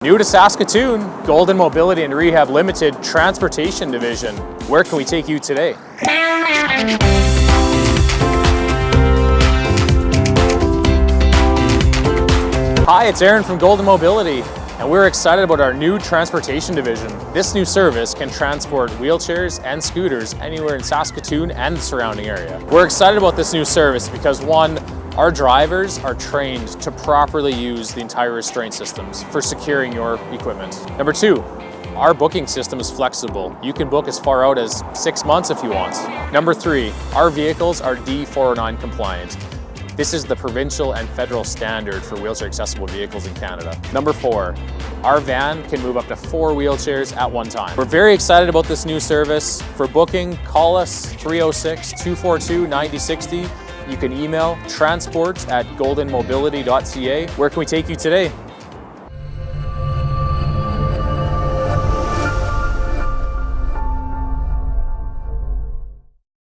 New to Saskatoon, Golden Mobility and Rehab Limited Transportation Division. Where can we take you today? Hi, it's Aaron from Golden Mobility, and we're excited about our new transportation division. This new service can transport wheelchairs and scooters anywhere in Saskatoon and the surrounding area. We're excited about this new service because, one, our drivers are trained to properly use the entire restraint systems for securing your equipment. Number two, our booking system is flexible. You can book as far out as 6 months if you want. Number three, our vehicles are D409 compliant. This is the provincial and federal standard for wheelchair accessible vehicles in Canada. Number four, our van can move up to 4 wheelchairs at one time. We're very excited about this new service. For booking, call us 306-242-9060. You can email transport@goldenmobility.ca. Where can we take you today?